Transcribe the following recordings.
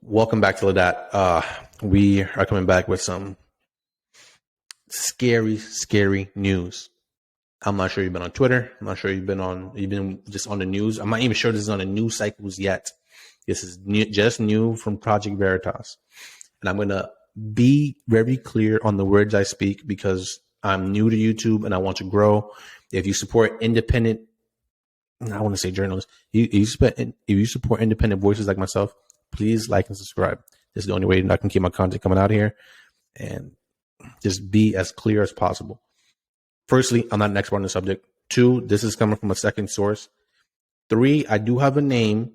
Welcome back to that. We are coming back with some scary news. I'm not sure you've been on Twitter. I'm not sure you've been just on the news. I'm not even sure this is on the news cycles yet. This is just new from Project Veritas. And I'm going to be very clear on the words I speak because I'm new to YouTube and I want to grow. If you support independent, I want to say journalists, if you support independent voices like myself, please like and subscribe. This is the only way I can keep my content coming out here and just be as clear as possible. Firstly, I'm not an expert on the subject. 2, this is coming from a second source. 3, I do have a name.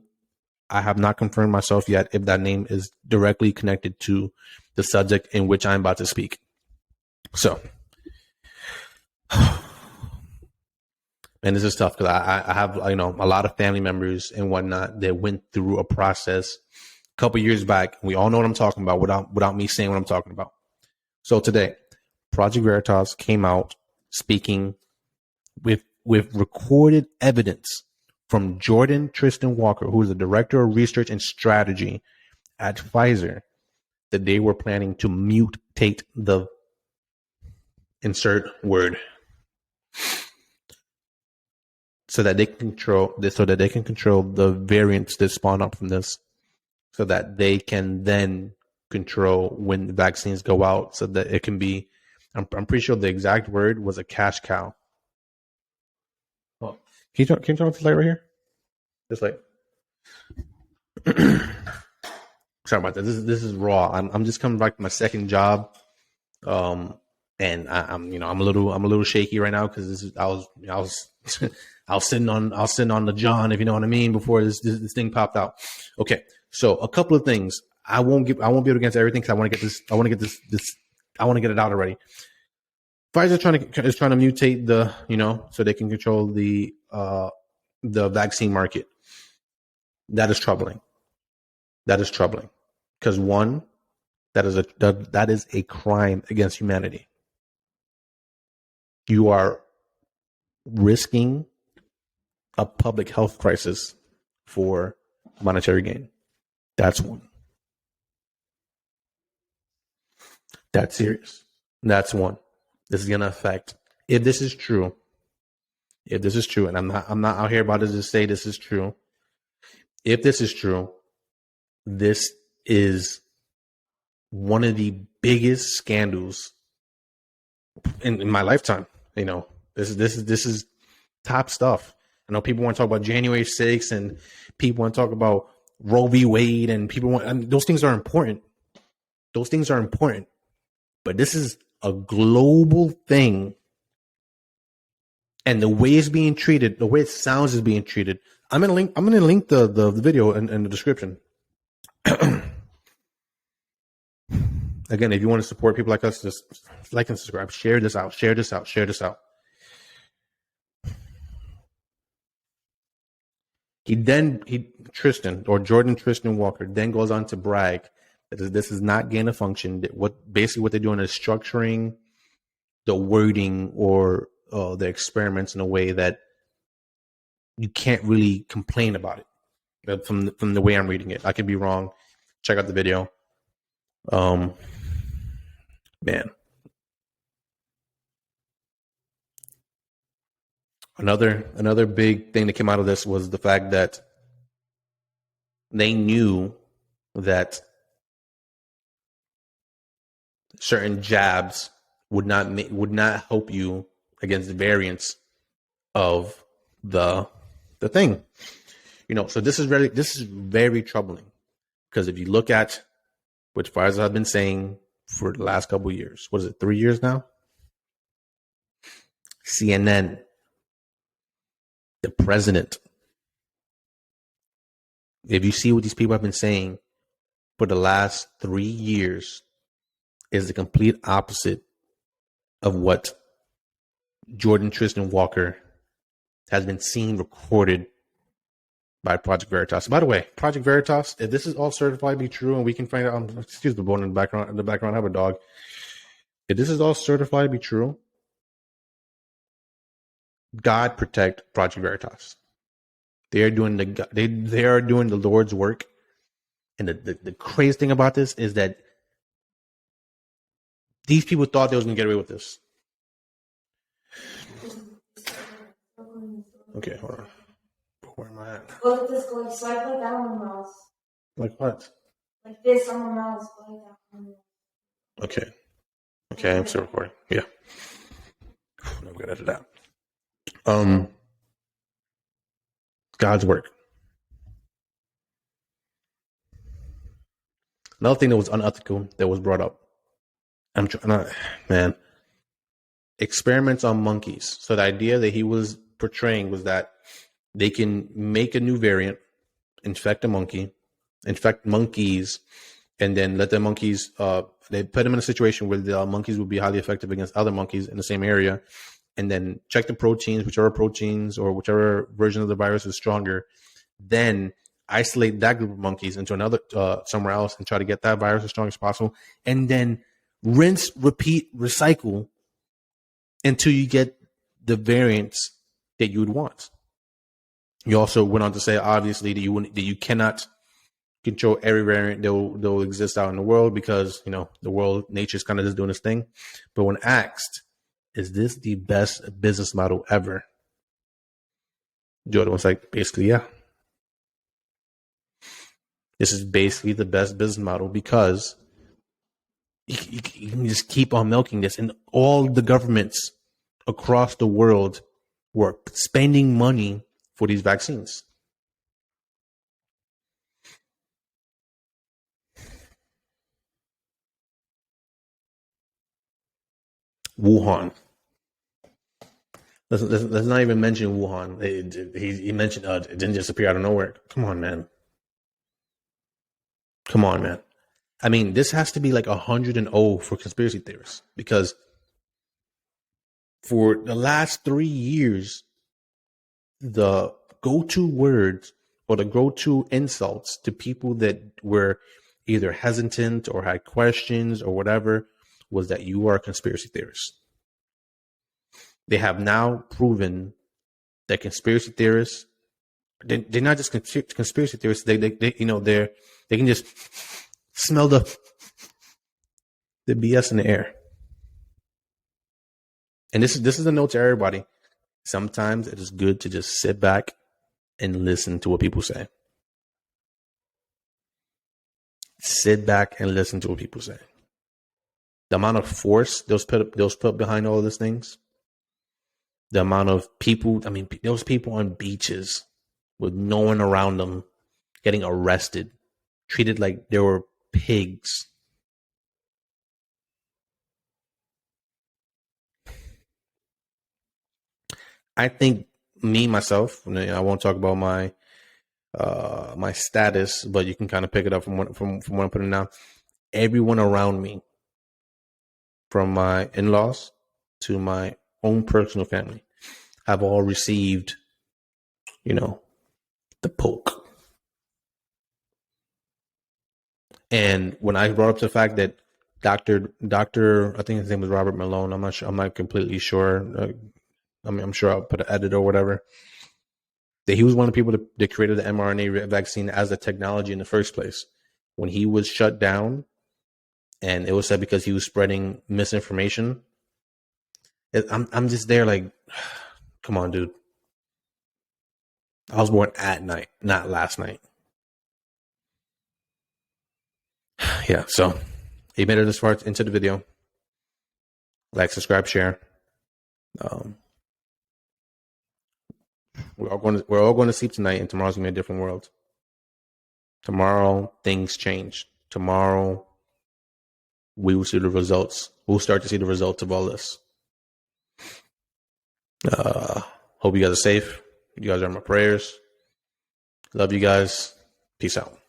I have not confirmed myself yet if that name is directly connected to the subject in which I'm about to speak. So, and this is tough because I have a lot of family members and whatnot that went through a process a couple years back. We all know what I'm talking about without me saying what I'm talking about. So today, Project Veritas came out speaking with recorded evidence from Jordan Tristan Walker, who is the director of research and strategy at Pfizer, that they were planning to mutate the insert word so that they can control the variants that spawn up from this, so that they can then control when the vaccines go out, so that it can be. I'm pretty sure the exact word was a cash cow. Oh, can you turn off the light right here? This light. Sorry about that. This is raw. I'm just coming back to my second job, and I'm a little shaky right now because I was sitting on the John, if you know what I mean, before this thing popped out. Okay, so a couple of things. I won't be able to get into everything because I want to get it out already. Pfizer is trying to mutate so they can control the vaccine market. That is troubling. Because one, that is a crime against humanity. You are risking a public health crisis for monetary gain. That's one. That's serious. That's one. This is going to affect, if this is true, and I'm not out here about to just say this is true. If this is true, this is one of the biggest scandals in my lifetime. This is top stuff. I know people want to talk about January 6th and people want to talk about Roe v. Wade and those things are important. But this is a global thing. And the way it's being treated, the way it sounds is being treated. I'm gonna link the video in the description. Again, if you want to support people like us, just like and subscribe. Share this out. Jordan Tristan Walker then goes on to brag that this is not gain of function. What they're doing is structuring the wording or the experiments in a way that you can't really complain about it. From the way I'm reading it, I could be wrong. Check out the video. Man. Another big thing that came out of this was the fact that they knew that certain jabs would not help you against the variants of the thing. So this is very troubling, because if you look at what Pfizer have been saying for the last couple of years, what is it, 3 years now? CNN, the president. If you see what these people have been saying for the last 3 years, is the complete opposite of what Jordan Tristan Walker has been seen recorded by Project Veritas. By the way, Project Veritas, if this is all certified to be true, and we can find out, excuse the bone in the background. In the background, I have a dog. If this is all certified to be true, God protect Project Veritas. They are doing the Lord's work, And the crazy thing about this is that these people thought they was gonna get away with this. Okay, hold on. Where am I at? Look at this, go like swipe like that on the mouse. Like what? Like this on the mouse, go like that on the mouse. Okay. Okay, I'm still recording. Yeah. I'm good at that. God's work. Another thing that was unethical that was brought up. Man. Experiments on monkeys. So the idea that he was portraying was that they can make a new variant, infect monkeys, and then let the monkeys, they put them in a situation where the monkeys would be highly effective against other monkeys in the same area, and then check the proteins, whichever proteins or whichever version of the virus is stronger, then isolate that group of monkeys into another somewhere else and try to get that virus as strong as possible, and then rinse, repeat, recycle until you get the variants that you would want. You also went on to say, obviously, that you cannot control every variant that will exist out in the world because, the world, nature's kind of just doing its thing. But when asked, is this the best business model ever? Jordan was like, basically, yeah. This is basically the best business model because you can just keep on milking this. And all the governments across the world were spending money for these vaccines. Wuhan. Let's not even mention Wuhan. He mentioned it didn't just appear out of nowhere. Come on, man. I mean, this has to be like 100-0 for conspiracy theorists because for the last 3 years, the go-to words or the go-to insults to people that were either hesitant or had questions or whatever was that you are a conspiracy theorist. They have now proven that conspiracy theorists, they're not just conspiracy theorists. They can just smell the BS in the air. And this is a note to everybody. Sometimes it is good to just sit back and listen to what people say. Sit back and listen to what people say. The amount of force those put behind all of these things. The amount of people, those people on beaches with no one around them getting arrested, treated like they were pigs. I think myself, I won't talk about my my status, but you can kind of pick it up from what I'm putting down. Everyone around me, from my in-laws to my own personal family, have all received, the poke. And when I brought up the fact that Doctor, I think his name was Robert Malone. I'm not sure. I'm not completely sure. I'm sure I'll put an edit or whatever. That he was one of the people that created the mRNA vaccine as a technology in the first place. When he was shut down, and it was said because he was spreading misinformation. I'm just there like, come on, dude. I was born at night, not last night. Yeah, so he made it this far into the video. Like, subscribe, share. We're all going to sleep tonight, and tomorrow's gonna be a different world. Tomorrow, things change. Tomorrow, we will see the results. We'll start to see the results of all this. Hope you guys are safe. You guys are in my prayers. Love you guys. Peace out.